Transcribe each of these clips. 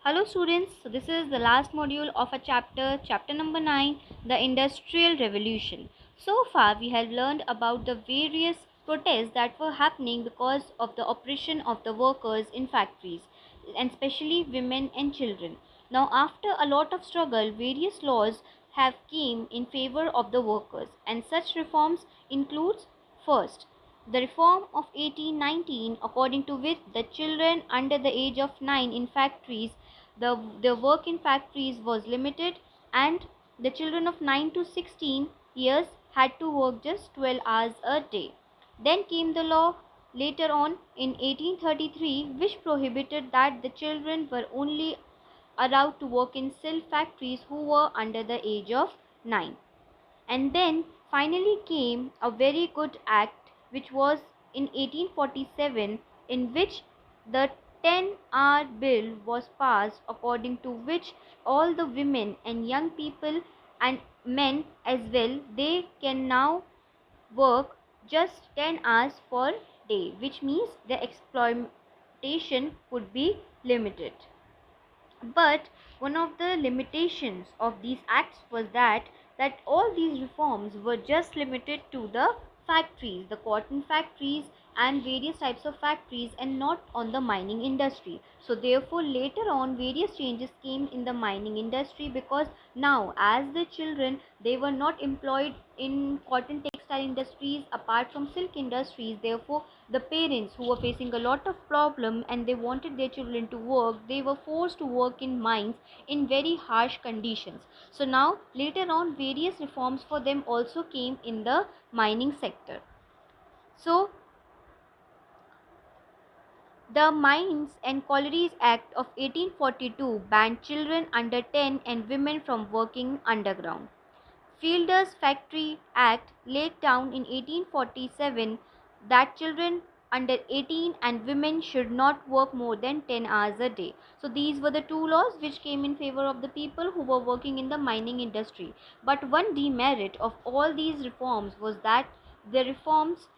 Hello students, so this is the last module of a chapter number 9, the Industrial Revolution. So far we have learned about the various protests that were happening because of the oppression of the workers in factories, and especially women and children. Now after a lot of struggle, various laws have came in favor of the workers, and such reforms includes: first, the reform of 1819, according to which the children under the age of 9 in factories, the work in factories was limited, and the children of 9 to 16 years had to work just 12 hours a day. Then came the law later on in 1833, which prohibited that the children were only allowed to work in silk factories who were under the age of 9. And then finally came a very good act, which was in 1847, in which the 10-hour bill was passed, according to which all the women and young people and men as well, they can now work just 10 hours per day, which means the exploitation would be limited. But one of the limitations of these acts was that all these reforms were just limited to the factories, the cotton factories and various types of factories, and not on the mining industry. So therefore later on various changes came in the mining industry, because now as the children, they were not employed in cotton textile industries apart from silk industries. Therefore the parents who were facing a lot of problem and they wanted their children to work, they were forced to work in mines in very harsh conditions. So now later on various reforms for them also came in the mining sector. So the Mines and Collieries Act of 1842 banned children under 10 and women from working underground. Fielder's Factory Act laid down in 1847 that children under 18 and women should not work more than 10 hours a day. So these were the two laws which came in favor of the people who were working in the mining industry. But one demerit of all these reforms was that the reforms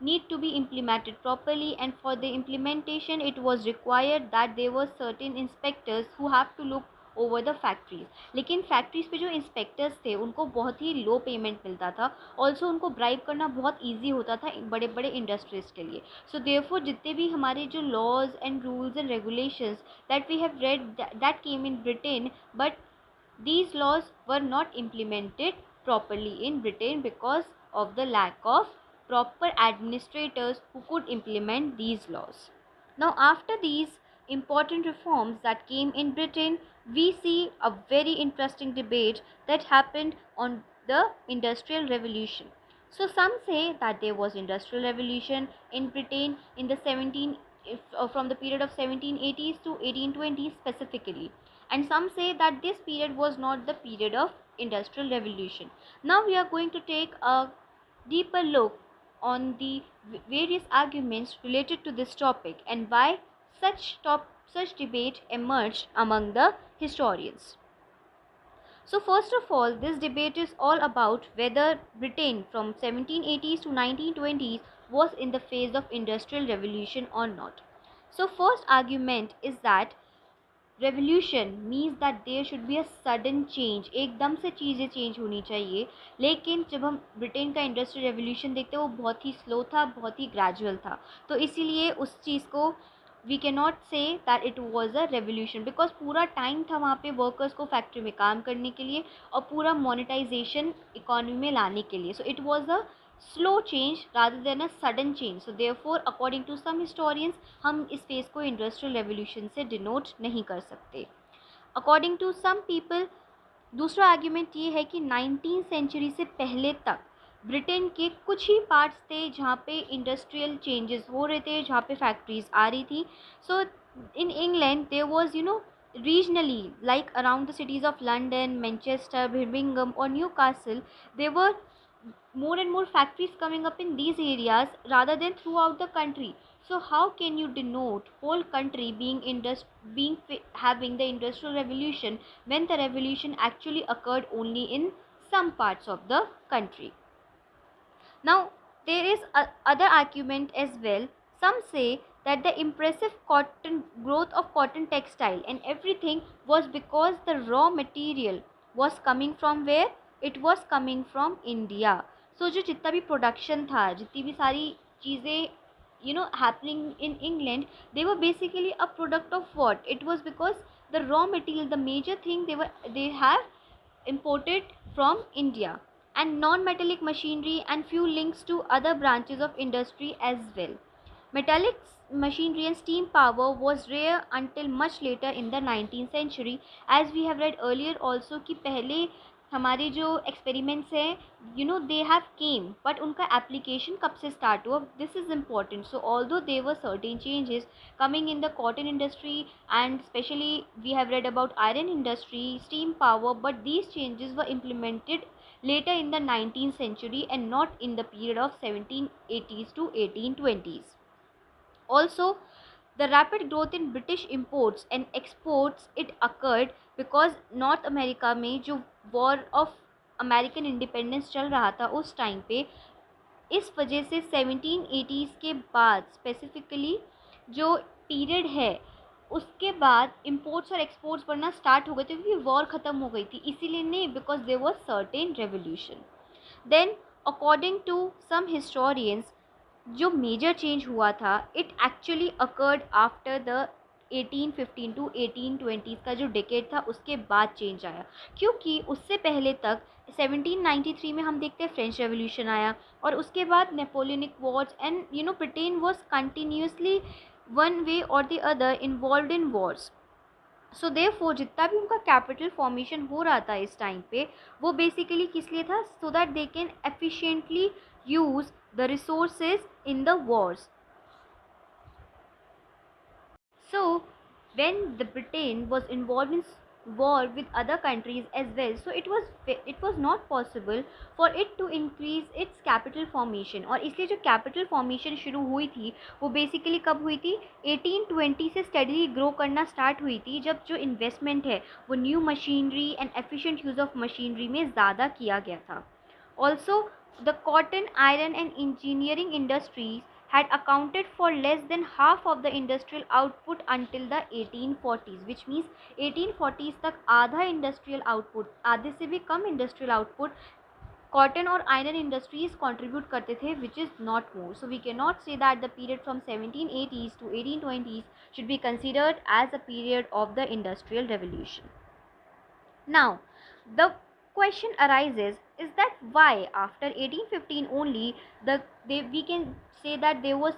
need to be implemented properly, and for the implementation it was required that there were certain inspectors who have to look over the factories. लेकिन factories पे जो inspectors थे उनको बहुत ही लो payment मिलता था. Also उनको bribe करना बहुत ईजी होता था बड़े बड़े इंडस्ट्रीज के लिए. सो देयरफॉर जितने भी हमारे जो laws and rules and regulations that we have read that came in Britain, but these laws were not implemented properly in Britain because of the lack of proper administrators who could implement these laws. Now, after these important reforms that came in Britain, we see a very interesting debate that happened on the Industrial Revolution. So some say that there was Industrial Revolution in Britain in the from the period of 1780s to 1820s specifically, and some say that this period was not the period of Industrial Revolution. Now we are going to take a deeper look on the various arguments related to this topic and why such debate emerged among the historians. So first of all, this debate is all about whether Britain from 1780s to 1920s was in the phase of Industrial Revolution or not. So first argument is that revolution means that there should be a sudden change, एकदम से चीज़ें change होनी चाहिए. लेकिन जब हम Britain का industrial revolution देखते हैं वो बहुत ही स्लो था, बहुत ही ग्रेजुअल था. तो इसीलिए उस चीज़ को we can not say that it was a revolution, because पूरा टाइम था वहाँ पे वर्कर्स को फैक्ट्री में काम करने के लिए और पूरा मोनेटाइजेशन इकोनॉमी में लाने के लिए. So it was a slow change rather than a sudden change. So therefore according to some historians हम इस फेज को इंडस्ट्रियल रेवोल्यूशन से डिनोट नहीं कर सकते. अकॉर्डिंग टू सम पीपल दूसरा आर्ग्यूमेंट ये है कि 19th सेंचुरी से पहले तक ब्रिटेन के कुछ ही पार्ट्स थे जहाँ पे इंडस्ट्रियल चेंजेस हो रहे थे, जहाँ पे फैक्ट्रीज आ रही थी. So in England there was regionally, like around the cities of London, Manchester, Birmingham or Newcastle, there were more and more factories coming up in these areas rather than throughout the country. So how can you denote whole country having the industrial revolution when the revolution actually occurred only in some parts of the country? Now there is a other argument as well. Some say that the impressive cotton growth of cotton textile and everything was because the raw material was coming from where? It was coming from India. So जो जितना भी production था, जितनी भी सारी चीज़ें happening in England, they were basically a product of what? It was because the raw material, the major thing they have imported from India, and non-metallic machinery and few links to other branches of industry as well. Metallic machinery and steam power was rare until much later in the 19th century, as we have read earlier also कि पहले हमारे जो experiments हैं they have came, but उनका application कब से start हुआ? This is important. So although there were certain changes coming in the cotton industry, and especially we have read about iron industry, steam power, but these changes were implemented later in the 19th century and not in the period of 1780s to 1820s. Also, the rapid growth in British imports and exports, it occurred because North America में जो war of American independence चल रहा था उस time पे, इस वजह से 1780s के बाद स्पेसिफिकली जो पीरियड है उसके बाद इंपोर्ट्स और एक्सपोर्ट्स बढ़ना स्टार्ट हो गए थे, क्योंकि वॉर ख़त्म हो गई थी, इसीलिए नहीं, because there was certain revolution. Then according to some historians, जो मेजर चेंज हुआ था it actually occurred after the 1815 to 1820 का जो डेकेड था उसके बाद चेंज आया, क्योंकि उससे पहले तक 1793 में हम देखते हैं फ्रेंच रेवोल्यूशन आया, और उसके बाद Napoleonic wars, and Britain was continuously one way और the other involve in wars. So therefore जितना भी उनका कैपिटल फॉर्मेशन हो रहा था इस टाइम पे, वो बेसिकली किस लिए था? So that they can efficiently use the resources in the wars. So when the Britain was involved in war with other countries as well, so it was not possible for it to increase its capital formation, और इसलिए जो capital formation शुरू हुई थी वो basically कब हुई थी? 1820 से steadily grow करना start हुई थी, जब जो investment है वो new machinery and efficient use of machinery में ज़्यादा किया गया था. Also, the cotton, iron and engineering industries had accounted for less than half of the industrial output until the 1840s, which means 1840s तक आधा industrial output, आधे से भी कम industrial output cotton और iron industries contribute करते थे, which is not more. So we cannot say that the period from 1780s to 1820s should be considered as a period of the industrial revolution. Now, the question arises is that why after 1815 only we can say that there was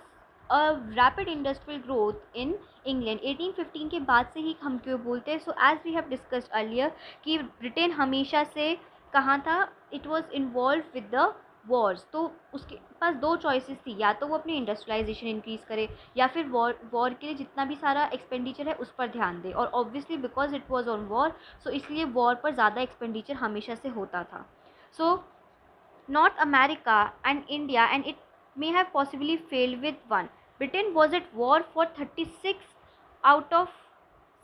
a rapid industrial growth in England. 1815 के बाद से ही हम क्यों बोलते हैं? So as we have discussed earlier कि Britain हमेशा से कहाँ था? It was involved with the Wars, तो उसके पास दो चॉइसेस थी, या तो वो अपनी इंडस्ट्रियलाइजेशन इंक्रीज़ करे या फिर वॉर के लिए जितना भी सारा एक्सपेंडिचर है उस पर ध्यान दे, और obviously because it was on war, so इसलिए वॉर पर ज़्यादा एक्सपेंडिचर हमेशा से होता था. So North America and India, and it may have possibly failed with one. Britain was at war for 36 out of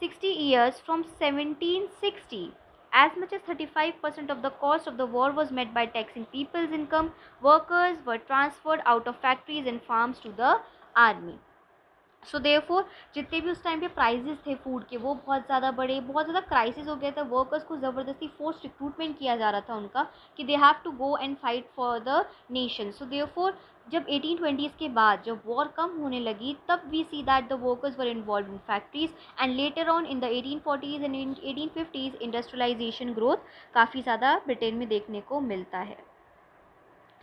60 years from 1760. As much as 35% of the cost of the war was met by taxing people's income. Workers were transferred out of factories and farms to the army. So therefore जितने भी उस time पे prices थे food के वो बहुत ज़्यादा बढ़े, बहुत ज़्यादा क्राइसिस हो गया था, वर्कर्स को ज़बरदस्ती फोर्स रिक्रूटमेंट किया जा रहा था उनका कि they have to go and fight for the nation. So therefore जब 1820s के बाद जब वॉर कम होने लगी तब we see that the workers were involved in factories, and later on in the 1840s and 1850s industrialization growth काफ़ी ज़्यादा Britain में देखने को मिलता है.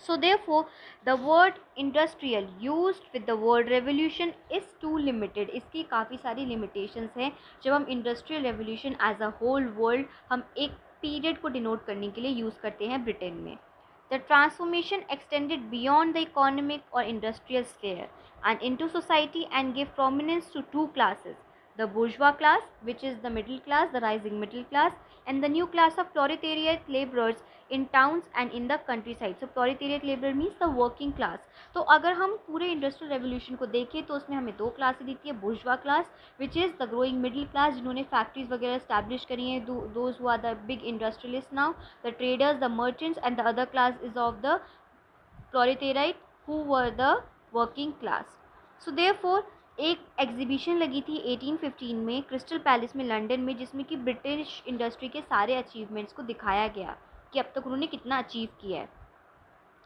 So therefore the word industrial used with the word revolution is too limited. इसकी काफ़ी सारी limitations हैं. जब हम industrial revolution as a whole world हम एक period को denote करने के लिए use करते हैं ब्रिटेन में. The transformation extended beyond the economic or industrial sphere and into society and gave prominence to two classes. The bourgeois class, which is the middle class, the rising middle class, and the new class of proletariat laborers in towns and in the countryside. So proletariat laborer means the working class. तो अगर हम पूरे industrial revolution को देखें तो उसमें हमें दो क्लासेस दिखती है. bourgeois class, which is the growing middle class, जिन्होंने फैक्ट्रीज वगैरह establish करी हैं, those who are the big industrialists now, the traders, the merchants, and the other class is of the proletariat who were the working class. So therefore एक exhibition लगी थी 1815 में crystal palace में London में, जिसमें कि ब्रिटिश इंडस्ट्री के सारे अचीवमेंट्स को दिखाया गया कि अब तक उन्होंने कितना अचीव किया है।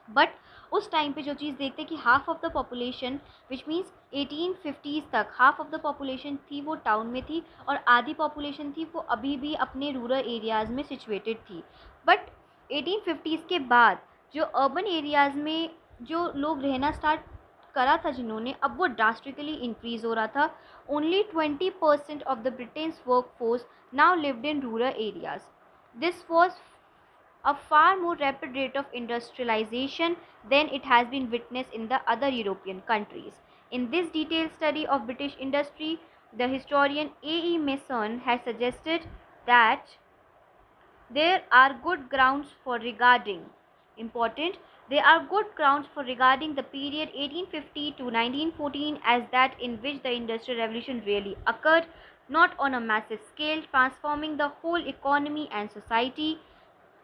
बट उस टाइम पे जो चीज़ देखते कि half of the population, which means 1850s तक हाफ ऑफ द पॉपुलेशन थी वो टाउन में थी, और आधी पॉपुलेशन थी वो अभी भी अपने रूरल एरियाज़ में सिचुएटेड थी। बट 1850s के बाद जो अर्बन एरियाज़ में जो लोग रहना स्टार्ट करा था जिन्होंने, अब वो ड्रास्टिकली इंक्रीज हो रहा था। Only 20% of the Britain's work force now lived in rural areas. This was a far more rapid rate of industrialization than it has been witnessed in the other European countries. In this detailed study of British industry, the historian A. E. Mason has suggested that there are good grounds for regarding important there are good grounds for regarding the period 1850 to 1914 as that in which the industrial revolution really occurred, not on a massive scale transforming the whole economy and society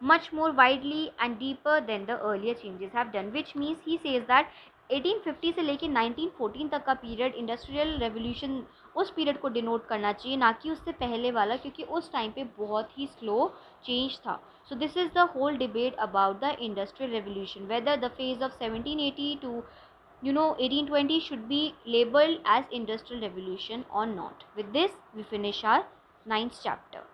much more widely and deeper than the earlier changes have done, which means he says that 1850 से लेके 1914 तक का period industrial revolution उस period को denote करना चाहिए, ना कि उससे पहले वाला, क्योंकि उस टाइम पे बहुत ही स्लो चेंज था. So this is the whole debate about the industrial revolution, whether the phase of 1780 to 1820 should be labeled as industrial revolution or not. With this we finish our 9th chapter.